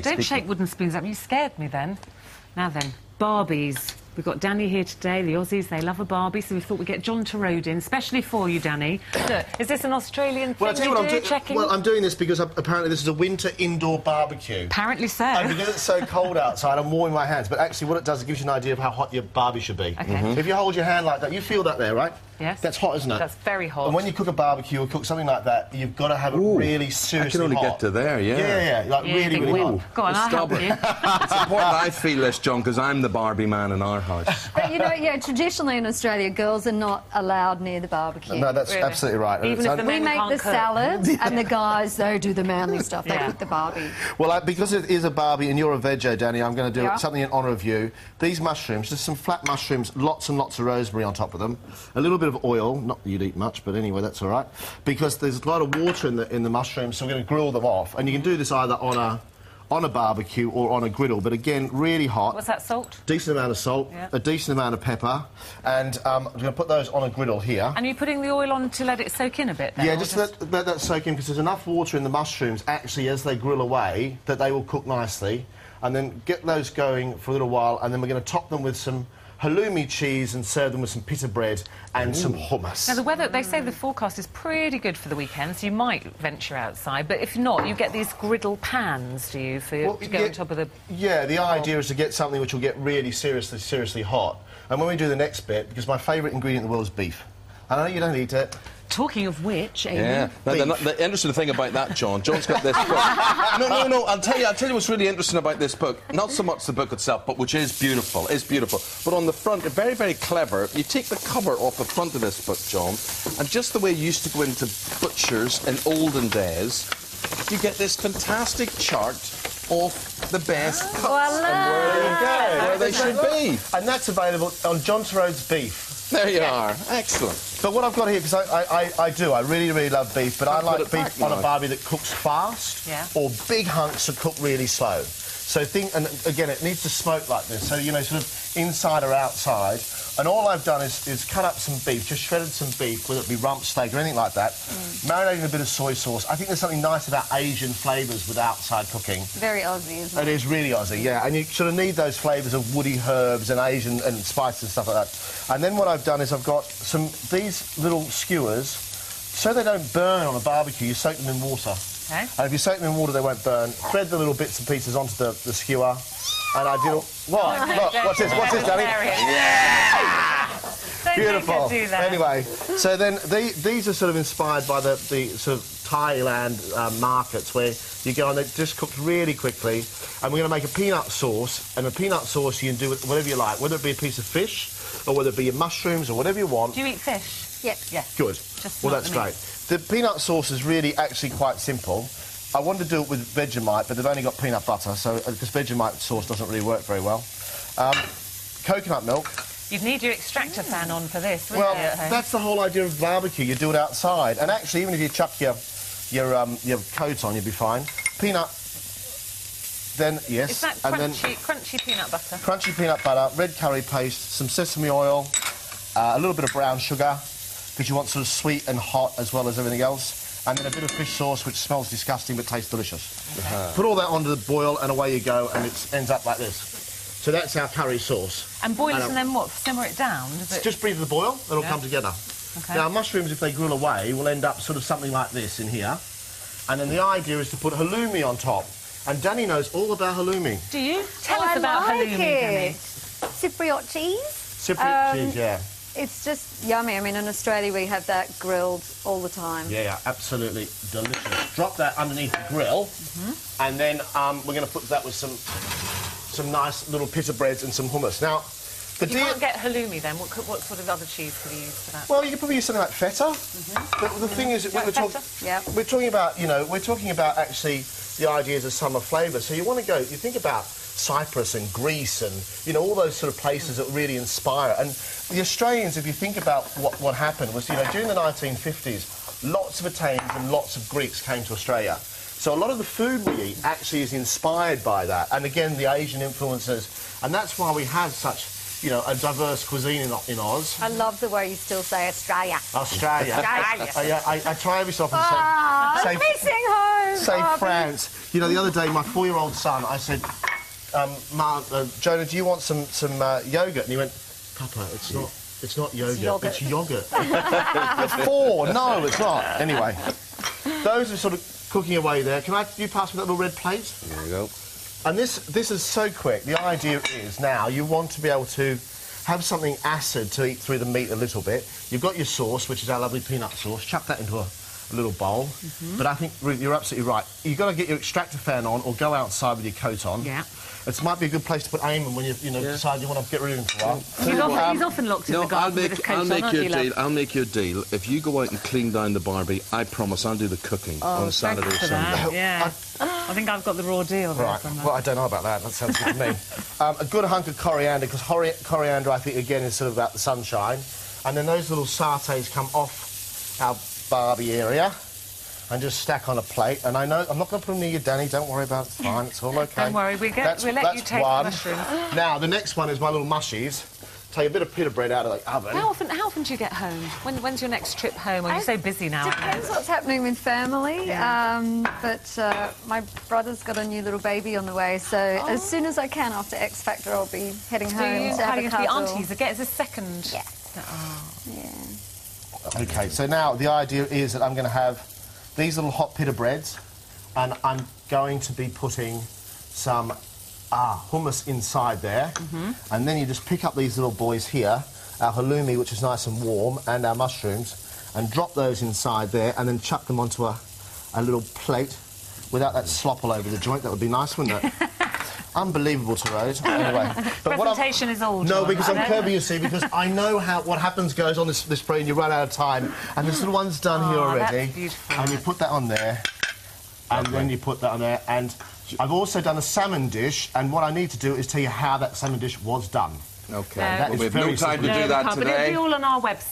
Don't shake wooden spoons at me. You scared me then. Now then, Barbies. We've got Dannii here today. The Aussies, they love a Barbie, so we thought we'd get John to Road in, especially for you, Dannii. Look, is this an Australian thing? Well, I'll tell you what, I'm doing this because apparently this is a winter indoor barbecue. Apparently so. And because it's so cold outside, I'm warming my hands. But actually what it does, it gives you an idea of how hot your Barbie should be. Okay. If you hold your hand like that, you feel that there, right? Yes. That's hot, isn't it? That's very hot. And when you cook a barbecue or cook something like that, you've got to have it really seriously I can only hot. get to there, yeah. Yeah, like really, really hot. Go on, I'll help you. It's important I feel this, John, because I'm the Barbie man in our house. But, you know, yeah, traditionally in Australia, girls are not allowed near the barbecue. No, that's absolutely right. Even if the we men make can't the cook. salads, and the guys, they do the manly stuff. They cook the Barbie. Well, because it is a Barbie and you're a veggie, Dannii, I'm going to do something in honour of you. These mushrooms, just some flat mushrooms, lots and lots of rosemary on top of them, a little bit of oil, not that you'd eat much, but anyway, that's all right, because there's a lot of water in the mushrooms, so we're going to grill them off. And you can do this either on a barbecue or on a griddle, but again, really hot. What's that, salt? Decent amount of salt, a decent amount of pepper, and I'm going to put those on a griddle here. And you're putting the oil on to let it soak in a bit then? Yeah, just let that soak in, because there's enough water in the mushrooms, actually, as they grill away, that they will cook nicely. And then get those going for a little while, and then we're going to top them with some halloumi cheese and serve them with some pita bread and some hummus. Now, the weather, they say the forecast is pretty good for the weekend, so you might venture outside, but if not, you get these griddle pans, do you, to go on top of the... Yeah, the idea is to get something which will get really seriously hot. And when we do the next bit, because my favourite ingredient in the world is beef. I know you don't eat it. Talking of which, Amy... Yeah. Now, the interesting thing about that, John's got this book. No, I'll tell you what's really interesting about this book. Not so much the book itself, but which is beautiful, But on the front, very, very clever. You take the cover off the front of this book, John, and just the way you used to go into butchers in olden days, you get this fantastic chart of the best cuts and where they should be. And that's available on John Rhodes Beef. There you are. Excellent. But what I've got here, because I really, really love beef, but I like beef on a Barbie that cooks fast, or big hunks that cook really slow. So and again, it needs to smoke like this, so, you know, sort of inside or outside. And all I've done is cut up some beef, just shredded some beef, whether it be rump steak or anything like that, marinating a bit of soy sauce. I think there's something nice about Asian flavours with outside cooking. Very Aussie, isn't it? It is really Aussie, yeah. And you sort of need those flavours of woody herbs and Asian and spices and stuff like that. And then what I've done is I've got these little skewers, so they don't burn on a barbecue, you soak them in water. Okay. And if you soak them in water, they won't burn. Thread the little bits and pieces onto the skewer. And I did all... What? Look, what's this, Dannii? Yeah! Beautiful. Do that. Anyway, so then these are sort of inspired by the sort of Thailand markets where you go and they're just cooked really quickly. And we're going to make a peanut sauce. And the peanut sauce you can do with whatever you like, whether it be a piece of fish or whether it be your mushrooms or whatever you want. Do you eat fish? Yep. Yeah. Good. Well, that's great. The peanut sauce is really actually quite simple. I wanted to do it with Vegemite, but they've only got peanut butter, so because Vegemite sauce doesn't really work very well. Coconut milk. You'd need your extractor fan on for this, wouldn't you? Well, that's the whole idea of barbecue. You do it outside, and actually, even if you chuck your coat on, you'll be fine. Peanut. Then yes. Is that crunchy peanut butter? Crunchy peanut butter, red curry paste, some sesame oil, a little bit of brown sugar, because you want sort of sweet and hot as well as everything else. And then a bit of fish sauce, which smells disgusting but tastes delicious. Put all that onto the boil, and away you go, and it ends up like this. So that's our curry sauce. And boil it and then what? Simmer it down? Just breathe the boil, it'll come together. Okay. Now, mushrooms, if they grill away, will end up sort of something like this in here. And then the idea is to put halloumi on top. And Dannii knows all about halloumi. Do you? Tell us about halloumi, Dannii. Cypriot cheese. Cypriot cheese, yeah. It's just yummy. I mean, in Australia, we have that grilled all the time. Yeah, absolutely delicious. Drop that underneath the grill, and then we're going to put that with some nice little pita breads and some hummus. Now, you can't get halloumi then. What sort of other cheese could you use for that? Well, you could probably use something like feta. But the thing is, we're talking about, you know, we're talking about actually the ideas of summer flavour. So you want to go, you think about Cyprus and Greece and, you know, all those sort of places that really inspire. And the Australians, if you think about what happened, was, you know, during the 1950s, lots of Italians and lots of Greeks came to Australia. So a lot of the food we eat actually is inspired by that. And again, the Asian influences. And that's why we have such, you know, a diverse cuisine in Oz. I love the way you still say Australia. Australia. Australia. I try every so often to say Missing home. say France. You know, the other day, my 4-year-old son, I said, Jonah, do you want some yogurt? And he went, Papa, it's not yogurt, it's yogurt. It's 4. No, it's not. Anyway, those are sort of cooking away there. Can you pass me that little red plate? There you go. And this is so quick. The idea is now you want to be able to have something acid to eat through the meat a little bit. You've got your sauce, which is our lovely peanut sauce. Chuck that into a little bowl. But I think you're absolutely right. You've got to get your extractor fan on or go outside with your coat on. Yeah. It might be a good place to put Eamon when you decide you want to get rid of him for a while. He's often locked in the garden with his coat on, I'll make you a deal. If you go out and clean down the Barbie, I promise I'll do the cooking on Saturday or Sunday. Yeah. I think I've got the raw deal there. Right. Well, I don't know about that. That sounds good to me. A good hunk of coriander, because coriander, I think, again, is sort of about the sunshine. And then those little sautés come off our Barbie area and just stack on a plate. And I know I'm not going to put them near you, Dannii. Don't worry about it. It's fine. It's all OK. Don't worry. We'll let you take the mushrooms. Now, the next one is my little mushies. Take a bit of pita bread out of the oven. How often do you get home? When's your next trip home? Are you so busy now? Depends what's happening with family. Yeah. But my brother's got a new little baby on the way, so as soon as I can after X Factor, I'll be heading home to have a cuddle. Aunties again as a second. Yeah. Oh. Yeah. OK, so now the idea is that I'm going to have these little hot pita breads, and I'm going to be putting some hummus inside there. And then you just pick up these little boys here, our halloumi, which is nice and warm, and our mushrooms, and drop those inside there, and then chuck them onto a little plate without that slop all over the joint. That would be nice, wouldn't it? Unbelievable to Rose. Anyway, but presentation is all. No, because I'm curbing, you see, because I know what happens goes on this spray, and you run out of time. And this little one's done here already. That's beautiful. And you put that on there, and then you put that on there. And I've also done a salmon dish, and what I need to do is tell you how that salmon dish was done. OK. That is we have no time to do that But it'll today. be all on our website.